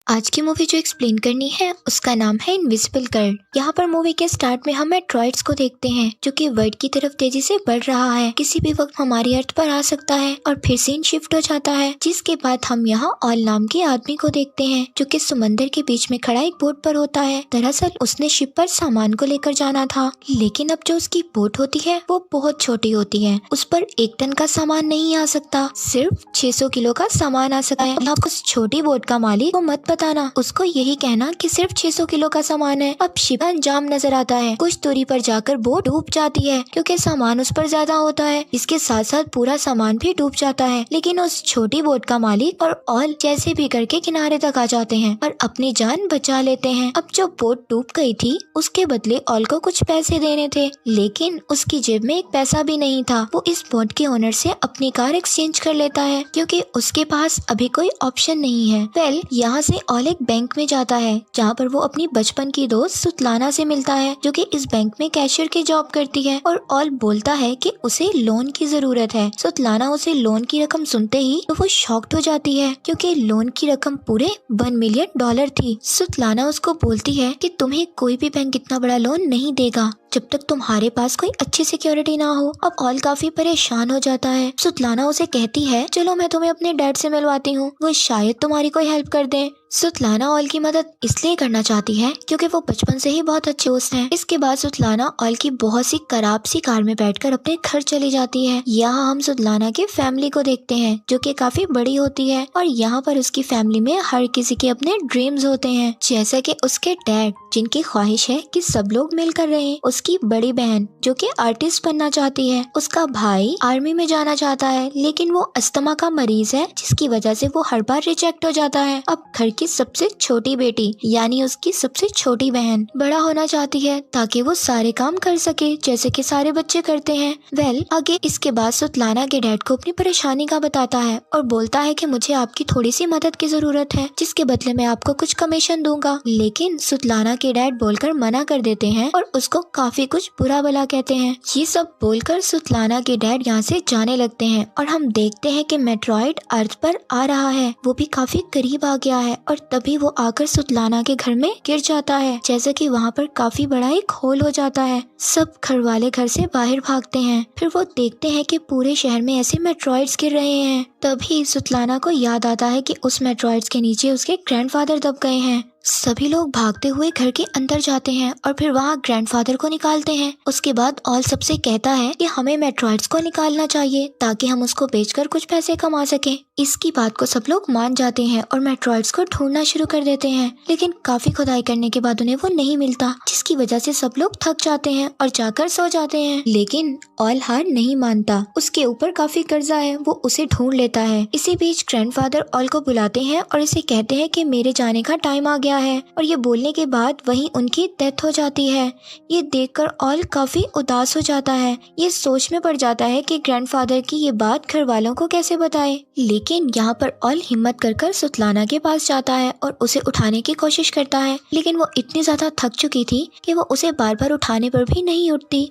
आज की मूवी जो एक्सप्लेन करनी है उसका नाम है इनविजिबल गर्ल। यहाँ पर मूवी के स्टार्ट में हम मेट्रॉइड्स को देखते हैं जो कि वर्ल्ड की तरफ तेजी से बढ़ रहा है। किसी भी वक्त हमारी अर्थ पर आ सकता है और फिर सीन शिफ्ट हो जाता है। जिसके बाद हम यहाँ ऑल नाम के आदमी को देखते हैं जो कि समंदर के बीच में खड़ा एक बोट पर होता है। दरअसल उसने शिप पर सामान को लेकर जाना था, लेकिन अब जो उसकी बोट होती है वो बहुत छोटी होती है। उस पर 1 टन का सामान नहीं आ सकता, सिर्फ 600 किलो का सामान आ सकता है। अब उस छोटी बोट का मालिक को मत बताना, उसको यही कहना कि सिर्फ 600 किलो का सामान है। अब शिप अंजाम नजर आता है। कुछ दूरी पर जाकर बोट डूब जाती है क्योंकि सामान उस पर ज्यादा होता है। इसके साथ साथ पूरा सामान भी डूब जाता है, लेकिन उस छोटी बोट का मालिक और ऑल जैसे भी करके किनारे तक आ जाते हैं और अपनी जान बचा लेते हैं। अब जो बोट डूब गई थी उसके बदले ऑल को कुछ पैसे देने थे, लेकिन उसकी जेब में एक पैसा भी नहीं था। वो इस बोट के ओनर से अपनी कार एक्सचेंज कर लेता है क्योंकि उसके पास अभी कोई ऑप्शन नहीं है। यहाँ से ऑल एक बैंक में जाता है जहाँ पर वो अपनी बचपन की दोस्त सुतलाना से मिलता है जो कि इस बैंक में कैशियर की जॉब करती है। और ऑल बोलता है कि उसे लोन की जरूरत है। सुतलाना उसे लोन की रकम सुनते ही तो वो शॉक्ड हो जाती है क्योंकि लोन की रकम पूरे $1 मिलियन थी। सुतलाना उसको बोलती है कि तुम्हें कोई भी बैंक इतना बड़ा लोन नहीं देगा जब तक तुम्हारे पास कोई अच्छी सिक्योरिटी ना हो। अब ऑल काफी परेशान हो जाता है। सुतलाना उसे कहती है चलो मैं तुम्हें अपने डैड से मिलवाती हूँ, वो शायद तुम्हारी कोई हेल्प कर दे। सुतलाना ऑल की मदद इसलिए करना चाहती है क्योंकि वो बचपन से ही बहुत अच्छे दोस्त हैं। इसके बाद सुतलाना ऑल की बहुत सी खराब सी कार में बैठकर अपने घर चली जाती है। यहाँ हम सुतलाना की फैमिली को देखते हैं जो कि काफी बड़ी होती है और यहाँ पर उसकी फैमिली में हर किसी के अपने ड्रीम्स होते हैं, जैसा कि उसके डैड जिनकी ख्वाहिश है कि सब लोग मिलकर रहें, उसकी बड़ी बहन जो कि आर्टिस्ट बनना चाहती है, उसका भाई आर्मी में जाना चाहता है लेकिन वो अस्थमा का मरीज है जिसकी वजह से वो हर बार रिजेक्ट हो जाता है। अब घर की सबसे छोटी बेटी यानी उसकी सबसे छोटी बहन बड़ा होना चाहती है ताकि वो सारे काम कर सके जैसे कि सारे बच्चे करते हैं। आगे इसके बाद सुतलाना के डैड को अपनी परेशानी का बताता है और बोलता है कि मुझे आपकी थोड़ी सी मदद की जरूरत है जिसके बदले मैं आपको कुछ कमीशन दूंगा, लेकिन सुतलाना के डैड बोलकर मना कर देते हैं और उसको काफी कुछ बुरा भला कहते हैं। ये सब बोलकर सुतलाना के डैड यहाँ से जाने लगते हैं और हम देखते हैं कि मेट्रॉइड अर्थ पर आ रहा है, वो भी काफी करीब आ गया है और तभी वो आकर सुतलाना के घर में गिर जाता है, जैसे कि वहाँ पर काफी बड़ा एक होल हो जाता है। सब घर वाले घर से बाहर भागते हैं। फिर वो देखते हैं कि पूरे शहर में ऐसे मेट्रॉइड्स गिर रहे हैं। तभी सुतलाना को याद आता है कि उस मेट्रॉइड्स के नीचे उसके ग्रैंडफादर दब गए हैं। सभी लोग भागते हुए घर के अंदर जाते हैं और फिर वहाँ ग्रैंडफादर को निकालते हैं। उसके बाद ऑल सबसे कहता है कि हमें मेट्रॉइड्स को निकालना चाहिए ताकि हम उसको बेचकर कुछ पैसे कमा सकें। इसकी बात को सब लोग मान जाते हैं और मेट्रॉइड्स को ढूंढना शुरू कर देते हैं, लेकिन काफी खुदाई करने के बाद उन्हें वो नहीं मिलता, जिसकी वजह से सब लोग थक जाते हैं और जाकर सो जाते हैं। लेकिन ऑल हार नहीं मानता, उसके ऊपर काफी कर्जा है, वो उसे ढूंढ लेता है। इसी बीच ग्रैंडफादर ऑल को बुलाते हैं और इसे कहते हैं कि मेरे जाने का टाइम आ गया है, और ये बोलने के बाद वहीं उनकी डेथ हो जाती है। ये देखकर ऑल काफी उदास हो जाता है। ये सोच में पड़ जाता है कि ग्रैंडफादर की ये बात घर वालों को कैसे बताए, लेकिन यहाँ पर ऑल हिम्मत कर सुतलाना के पास जाता है और उसे उठाने की कोशिश करता है, लेकिन वो इतनी ज्यादा थक चुकी थी कि वो उसे बार बार उठाने पर भी नहीं उठती।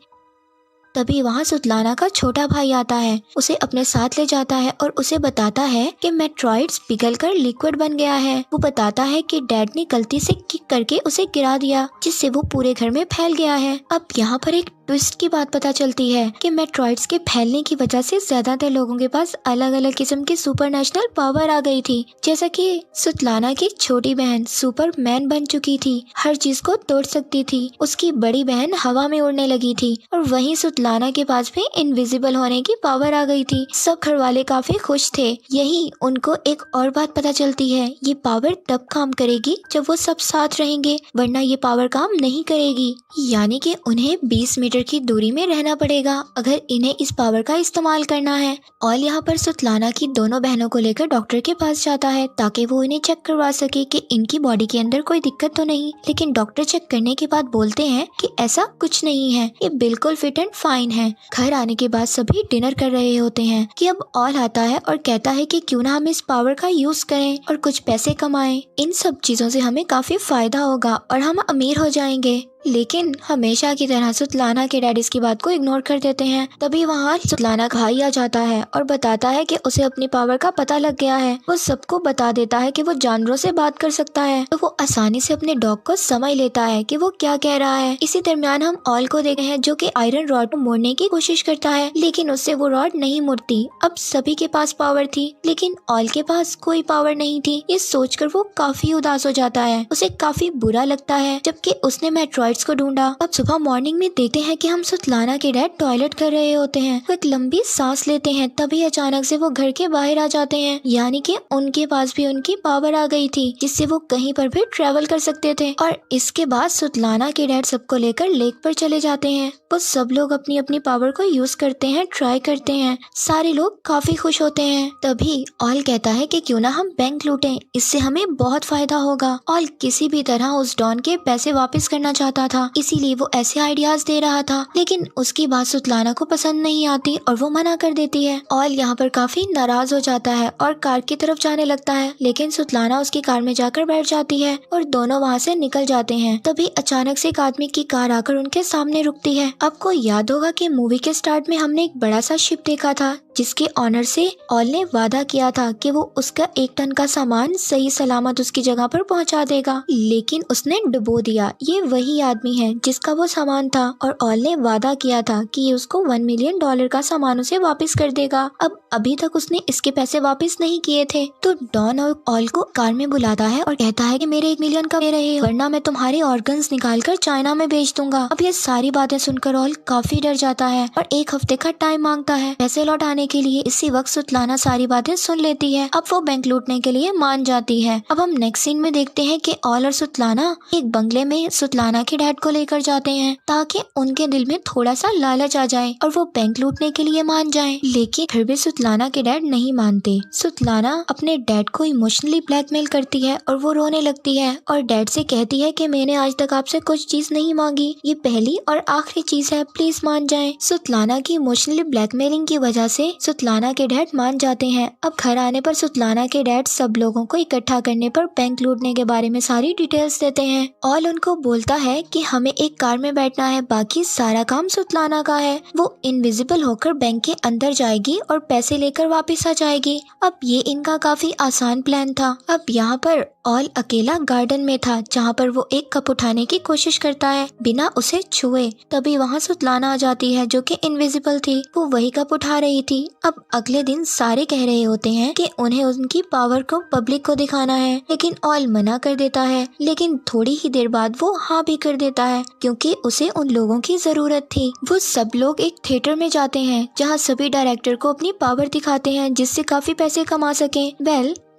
तभी वहाँ सुतलाना का छोटा भाई आता है, उसे अपने साथ ले जाता है और उसे बताता है कि मेट्रॉइड्स पिघलकर लिक्विड बन गया है। वो बताता है कि डैड ने गलती से किक करके उसे गिरा दिया जिससे वो पूरे घर में फैल गया है। अब यहाँ पर एक ट्विस्ट की बात पता चलती है कि मेट्रॉइड्स के फैलने की वजह से ज्यादातर लोगों के पास अलग अलग किस्म की सुपरनेशनल पावर आ गई थी, जैसा कि सुतलाना की छोटी बहन सुपरमैन बन चुकी थी, हर चीज को तोड़ सकती थी। उसकी बड़ी बहन हवा में उड़ने लगी थी और वहीं सुतलाना के पास भी इनविजिबल होने की पावर आ गई थी। सब घर वाले काफी खुश थे। यही उनको एक और बात पता चलती है, ये पावर तब काम करेगी जब वो सब साथ रहेंगे, वरना ये पावर काम नहीं करेगी। यानी कि उन्हें 20 मीटर की दूरी में रहना पड़ेगा अगर इन्हें इस पावर का इस्तेमाल करना है। और यहाँ पर सुतलाना की दोनों बहनों को लेकर डॉक्टर के पास जाता है ताकि वो इन्हें चेक करवा सके कि इनकी बॉडी के अंदर कोई दिक्कत तो नहीं, लेकिन डॉक्टर चेक करने के बाद बोलते हैं कि ऐसा कुछ नहीं है, ये बिल्कुल फिट एंड फाइन है। घर आने के बाद सभी डिनर कर रहे होते हैं कि अब ऑल आता है और कहता है कि क्यों ना हम इस पावर का यूज करें और कुछ पैसे कमाएं। इन सब चीजों से हमें काफी फायदा होगा और हम अमीर हो जाएंगे। लेकिन हमेशा की तरह सुतलाना के डैड इसकी बात को इग्नोर कर देते हैं। तभी वहाँ सुतलाना का भाई आ जाता है और बताता है कि उसे अपनी पावर का पता लग गया है। वो सबको बता देता है कि वो जानवरों से बात कर सकता है, तो वो आसानी से अपने डॉग को समझ लेता है कि वो क्या कह रहा है। इसी दरमियान हम ऑल को देखते हैं जो कि आयरन रॉड को मोड़ने की कोशिश करता है, लेकिन उससे वो रॉड नहीं मुड़ती। अब सभी के पास पावर थी लेकिन ऑल के पास कोई पावर नहीं थी। ये सोचकर वो काफी उदास हो जाता है, उसे काफी बुरा लगता है, जबकि उसने मेट्रॉइड्स को ढूंढा। अब सुबह मॉर्निंग में देखते हैं कि हम सुतलाना के डैड टॉयलेट कर रहे होते हैं। वो एक लंबी सांस लेते हैं, तभी अचानक से वो घर के बाहर आ जाते हैं, यानी कि उनके पास भी उनकी पावर आ गई थी जिससे वो कहीं पर भी ट्रेवल कर सकते थे। और इसके बाद सुतलाना के डैड सबको लेकर लेक पर चले जाते हैं। वो सब लोग अपनी अपनी पावर को यूज करते हैं, ट्राई करते हैं। सारे लोग काफी खुश होते हैं। तभी ऑल कहता है कि क्यों ना हम बैंक लूटें, इससे हमें बहुत फायदा होगा। ऑल किसी भी तरह उस डॉन के पैसे वापस करना चाहता था, इसीलिए वो ऐसे आइडियाज दे रहा था, लेकिन उसकी बात सुतलाना को पसंद नहीं आती और वो मना कर देती है। ऑल यहाँ पर काफी नाराज हो जाता है और कार की तरफ जाने लगता है, लेकिन सुतलाना उसकी कार में जाकर बैठ जाती है और दोनों वहाँ से निकल जाते हैं। तभी अचानक से एक आदमी की कार आकर उनके सामने रुकती है। आपको याद होगा कि मूवी के स्टार्ट में हमने एक बड़ा सा शिप देखा था जिसके ऑनर से ऑल ने वादा किया था कि वो उसका 1 टन का सामान सही सलामत उसकी जगह पर पहुंचा देगा, लेकिन उसने डुबो दिया। ये वही आदमी है जिसका वो सामान था और ऑल ने वादा किया था कि ये उसको $1 मिलियन का सामान उसे वापस कर देगा। अब अभी तक उसने इसके पैसे वापस नहीं किए थे, तो डॉन और ऑल को कार में बुलाता है और कहता है कि मेरे 1 मिलियन का दे रहे हो, वरना मैं तुम्हारे ऑर्गन्स निकाल कर चाइना में बेच दूंगा। अब ये सारी बातें सुनकर ऑल काफी डर जाता है और 1 हफ्ते का टाइम मांगता है पैसे लौटाने के लिए। इसी वक्त सुतलाना सारी बातें सुन लेती है। अब वो बैंक लूटने के लिए मान जाती है। अब हम नेक्स्ट सीन में देखते हैं कि ऑल और सुतलाना एक बंगले में सुतलाना के डैड को लेकर जाते हैं ताकि उनके दिल में थोड़ा सा लालच आ जाए और वो बैंक लूटने के लिए मान जाएं। लेकिन फिर भी सुतलाना के डैड नहीं मानते। सुतलाना अपने डैड को इमोशनली ब्लैकमेल करती है और वो रोने लगती है और डैड से कहती है कि मैंने आज तक आपसे कुछ चीज नहीं मांगी, ये पहली और आखिरी चीज है, प्लीज मान जाएं। सुतलाना की इमोशनली ब्लैकमेलिंग की वजह से सुतलाना के डैड मान जाते हैं। अब घर आने पर सुतलाना के डैड सब लोगों को इकट्ठा करने पर बैंक लूटने के बारे में सारी डिटेल्स देते हैं। ऑल उनको बोलता है कि हमें एक कार में बैठना है, बाकी सारा काम सुतलाना का है। वो इनविजिबल होकर बैंक के अंदर जाएगी और पैसे लेकर वापस आ जाएगी। अब ये इनका काफी आसान प्लान था। अब यहाँ पर ऑल अकेला गार्डन में था जहाँ पर वो एक कप उठाने की कोशिश करता है बिना उसे छुए। तभी वहाँ सुतलाना आ जाती है जो कि इनविजिबल थी। वो वही कप उठा रही थी। अब अगले दिन सारे कह रहे होते हैं कि उन्हें उनकी पावर को पब्लिक को दिखाना है, लेकिन ऑल मना कर देता है। लेकिन थोड़ी ही देर बाद वो हाँ भी कर देता है क्योंकि उसे उन लोगों की जरूरत थी। वो सब लोग एक थिएटर में जाते हैं जहाँ सभी डायरेक्टर को अपनी पावर दिखाते हैं जिससे काफी पैसे कमा सकें।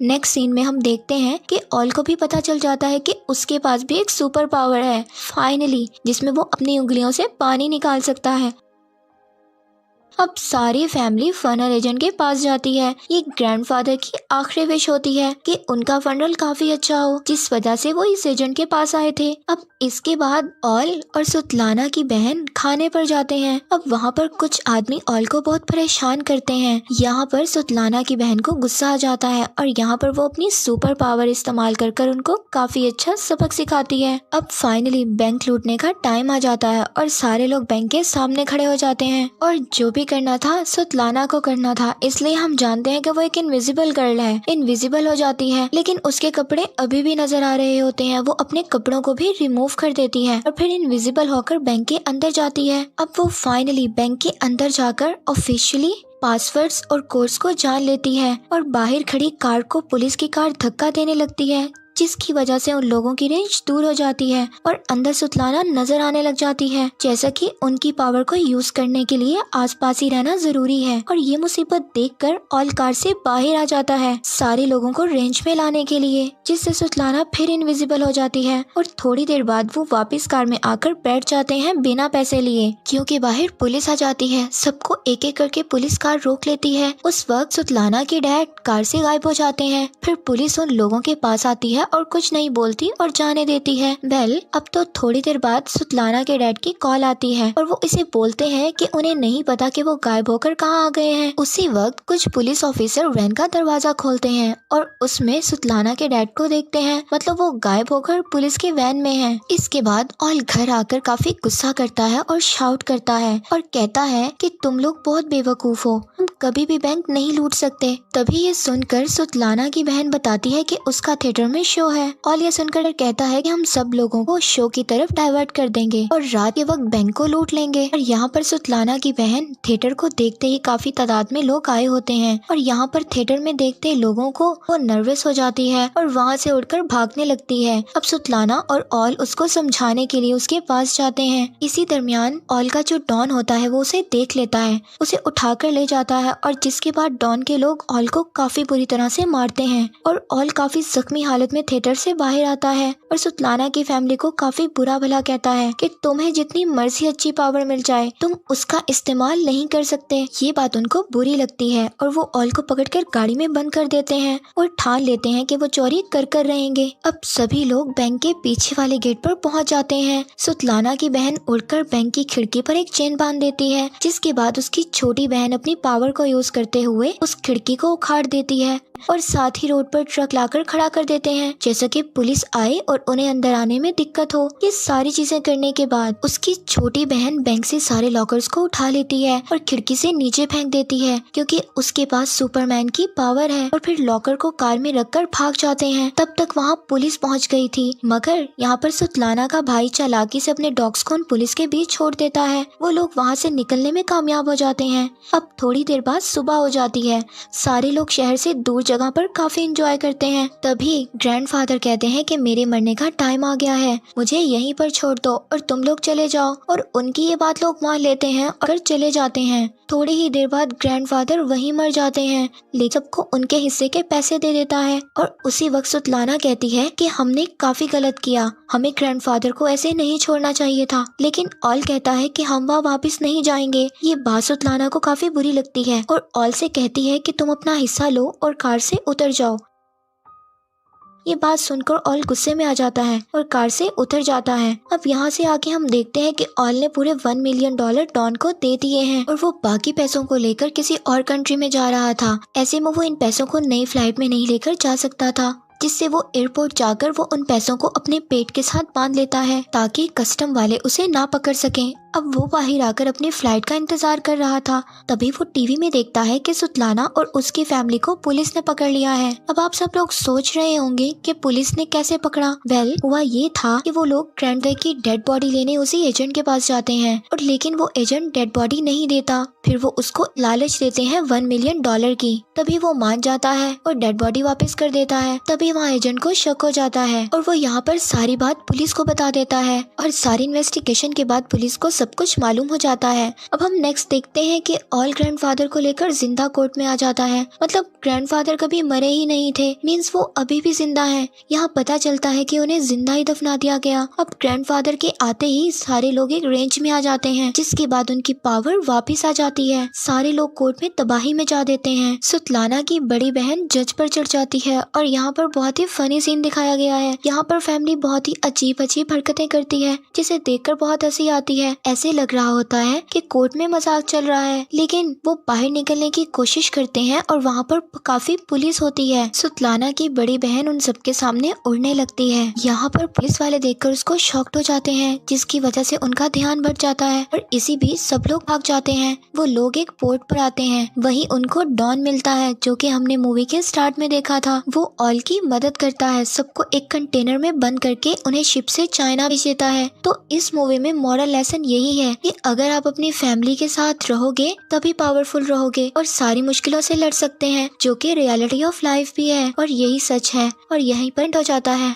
नेक्स्ट सीन में हम देखते हैं कि ऑल को भी पता चल जाता है कि उसके पास भी एक सुपर पावर है फाइनली, जिसमें वो अपनी उंगलियों से पानी निकाल सकता है। अब सारी फैमिली फनल एजेंट के पास जाती है। ये ग्रैंडफादर की आखिरी विश होती है कि उनका फनल काफी अच्छा हो, जिस वजह से वो इस एजेंट के पास आए थे। अब इसके बाद ऑल और सुतलाना की बहन खाने पर जाते हैं। अब वहाँ पर कुछ आदमी ऑल को बहुत परेशान करते हैं। यहाँ पर सुतलाना की बहन को गुस्सा आ जाता है और यहाँ पर वो अपनी सुपर पावर इस्तेमाल कर उनको काफी अच्छा सबक सिखाती है। अब फाइनली बैंक लूटने का टाइम आ जाता है और सारे लोग बैंक के सामने खड़े हो जाते हैं और जो भी करना था सुतलाना को करना था, इसलिए हम जानते हैं कि वो एक इनविजिबल गर्ल है। इनविजिबल हो जाती है लेकिन उसके कपड़े अभी भी नजर आ रहे होते हैं। वो अपने कपड़ों को भी रिमूव कर देती है और फिर इनविजिबल होकर बैंक के अंदर जाती है। अब वो फाइनली बैंक के अंदर जाकर ऑफिशियली पासवर्ड्स और कोड्स को जान लेती है और बाहर खड़ी कार को पुलिस की कार धक्का देने लगती है, जिसकी वजह से उन लोगों की रेंज दूर हो जाती है और अंदर सुतलाना नजर आने लग जाती है। जैसा कि उनकी पावर को यूज करने के लिए आसपास ही रहना जरूरी है और ये मुसीबत देखकर ऑल कार से बाहर आ जाता है सारे लोगों को रेंज में लाने के लिए, जिससे सुतलाना फिर इनविजिबल हो जाती है और थोड़ी देर बाद वो वापस कार में आकर बैठ जाते हैं बिना पैसे लिए, क्योंकि बाहर पुलिस आ जाती है। सबको एक एक करके पुलिस कार रोक लेती है। उस वक्त सुतलाना के डैड कार से गायब हो जाते हैं। फिर पुलिस उन लोगों के पास आती है है और कुछ नहीं बोलती और जाने देती है। वेल, अब तो थोड़ी देर बाद सुतलाना के डैड की कॉल आती है और वो इसे बोलते हैं कि उन्हें नहीं पता कि वो गायब होकर कहाँ आ गए हैं। उसी वक्त कुछ पुलिस ऑफिसर वैन का दरवाजा खोलते हैं और उसमें सुतलाना के डैड को देखते हैं, मतलब वो गायब होकर पुलिस के वैन में है। इसके बाद ऑल घर आकर काफी गुस्सा करता है और शाउट करता है और कहता है कि तुम लोग बहुत बेवकूफ हो, हम कभी भी बैंक नहीं लूट सकते। तभी ये सुनकर सुतलाना की बहन बताती है कि उसका थिएटर में शो है। ऑल ये सुनकर कहता है कि हम सब लोगों को शो की तरफ डाइवर्ट कर देंगे और रात के वक्त बैंक को लूट लेंगे। और यहाँ पर सुतलाना की बहन थिएटर को देखते ही काफी तादाद में लोग आए होते हैं और यहाँ पर थिएटर में देखते लोगों को वो नर्वस हो जाती है और वहाँ से उठकर भागने लगती है। अब सुतलाना और ऑल उसको समझाने के लिए उसके पास जाते हैं। इसी दरमियान ऑल का जो डॉन होता है वो उसे देख लेता है, उसे उठाकर ले जाता है और जिसके बाद डॉन के लोग ऑल को काफी बुरी तरह से मारते हैं और ऑल काफी जख्मी हालत में थिएटर से बाहर आता है और सुतलाना की फैमिली को काफी बुरा भला कहता है कि तुम्हें जितनी मर्जी अच्छी पावर मिल जाए तुम उसका इस्तेमाल नहीं कर सकते। ये बात उनको बुरी लगती है और वो ऑल को पकड़कर गाड़ी में बंद कर देते हैं और ठान लेते हैं कि वो चोरी कर रहेंगे। अब सभी लोग बैंक के पीछे वाले गेट पर पहुंच जाते हैं। सुतलाना की बहन उड़कर बैंक की खिड़की पर एक चेन बांध देती है, जिसके बाद उसकी छोटी बहन अपनी पावर को यूज करते हुए उस खिड़की को उखाड़ देती है और साथ ही रोड पर ट्रक लाकर खड़ा कर देते हैं, जैसा कि पुलिस आए और उन्हें अंदर आने में दिक्कत हो। ये सारी चीजें करने के बाद उसकी छोटी बहन बैंक से सारे लॉकर्स को उठा लेती है और खिड़की से नीचे फेंक देती है, क्योंकि उसके पास सुपरमैन की पावर है। और फिर लॉकर को कार में रखकर भाग जाते हैं। तब तक वहाँ पुलिस पहुँच गई थी, मगर यहाँ पर सुतलाना का भाई चालाकी से अपने डॉग्स को उन पुलिस के बीच छोड़ देता है। वो लोग वहाँ से निकलने में कामयाब हो जाते हैं। अब थोड़ी देर बाद सुबह हो जाती है। सारे लोग शहर से दूर जगह पर काफी एंजॉय करते हैं। तभी ग्रैंडफादर कहते हैं कि मेरे मरने का टाइम आ गया है, मुझे यहीं पर छोड़ दो और तुम लोग चले जाओ। और उनकी ये बात लोग मान लेते हैं और चले जाते हैं। थोड़ी ही देर बाद ग्रैंडफादर वहीं मर जाते हैं, लेकिन सबको उनके हिस्से के पैसे दे देता है। और उसी वक्त सुतलाना कहती है कि हमने काफी गलत किया, हमें ग्रैंडफादर को ऐसे नहीं छोड़ना चाहिए था। लेकिन ऑल कहता है कि हम वहाँ वापस नहीं जाएंगे। ये बात सुतलाना को काफी बुरी लगती है और ऑल से कहती है कि तुम अपना हिस्सा लो और कार से उतर जाओ। ये बात सुनकर ऑल गुस्से में आ जाता है और कार से उतर जाता है। अब यहाँ से आके हम देखते हैं कि ऑल ने पूरे $1 मिलियन डॉन को दे दिए हैं और वो बाकी पैसों को लेकर किसी और कंट्री में जा रहा था। ऐसे में वो इन पैसों को नई फ्लाइट में नहीं लेकर जा सकता था, जिससे वो एयरपोर्ट जाकर वो उन पैसों को अपने पेट के साथ बांध लेता है ताकि कस्टम वाले उसे ना पकड़ सकें। अब वो बाहर आकर अपनी फ्लाइट का इंतजार कर रहा था। तभी वो टीवी में देखता है कि सुतलाना और उसकी फैमिली को पुलिस ने पकड़ लिया है। अब आप सब लोग सोच रहे होंगे कि पुलिस ने कैसे पकड़ा। वेल, हुआ ये था कि वो लोग ग्रैंडफादर की डेड बॉडी लेने उसी एजेंट के पास जाते हैं और लेकिन वो एजेंट डेड बॉडी नहीं देता। फिर वो उसको लालच देते हैं $1 मिलियन की। तभी वो मान जाता है और डेड बॉडी वापस कर देता है। तभी वहाँ एजेंट को शक हो जाता है और वो यहाँ पर सारी बात पुलिस को बता देता है और सारी इन्वेस्टिगेशन के बाद पुलिस को सब कुछ मालूम हो जाता है। अब हम नेक्स्ट देखते हैं कि ऑल ग्रैंडफादर को लेकर जिंदा कोर्ट में आ जाता है, मतलब ग्रैंडफादर कभी मरे ही नहीं थे, मींस वो अभी भी जिंदा हैं। यहाँ पता चलता है कि उन्हें जिंदा ही दफना दिया गया। अब ग्रैंडफादर के आते ही सारे लोग एक रेंज में आ जाते हैं, जिसके बाद उनकी पावर वापिस आ जाती है। सारे लोग कोर्ट में तबाही में जा देते हैं। सुतलाना की बड़ी बहन जज पर चढ़ जाती है और यहाँ पर बहुत ही फनी सीन दिखाया गया है। यहाँ पर फैमिली बहुत ही अजीब अजीब हरकतें करती है, जिसे देखकर बहुत हंसी आती है। ऐसे लग रहा होता है कि कोर्ट में मजाक चल रहा है, लेकिन वो बाहर निकलने की कोशिश करते हैं और वहाँ पर काफी पुलिस होती है। सुतलाना की बड़ी बहन उन सबके सामने उड़ने लगती है। यहाँ पर पुलिस वाले देखकर उसको शॉक्ड हो जाते हैं, जिसकी वजह से उनका ध्यान भट जाता है और इसी बीच सब लोग भाग जाते हैं। वो लोग एक पोर्ट पर आते हैं, वहीं उनको डॉन मिलता है जो कि हमने मूवी के स्टार्ट में देखा था। वो ऑल की मदद करता है, सबको एक कंटेनर में बंद करके उन्हें शिप से चाइना भेज देता है। तो इस मूवी में मॉरल लेसन यही है कि अगर आप अपनी फैमिली के साथ रहोगे तभी पावरफुल रहोगे और सारी मुश्किलों से लड़ सकते हैं, जो कि रियलिटी ऑफ लाइफ भी है और यही सच है। और यही पॉइंट हो जाता है।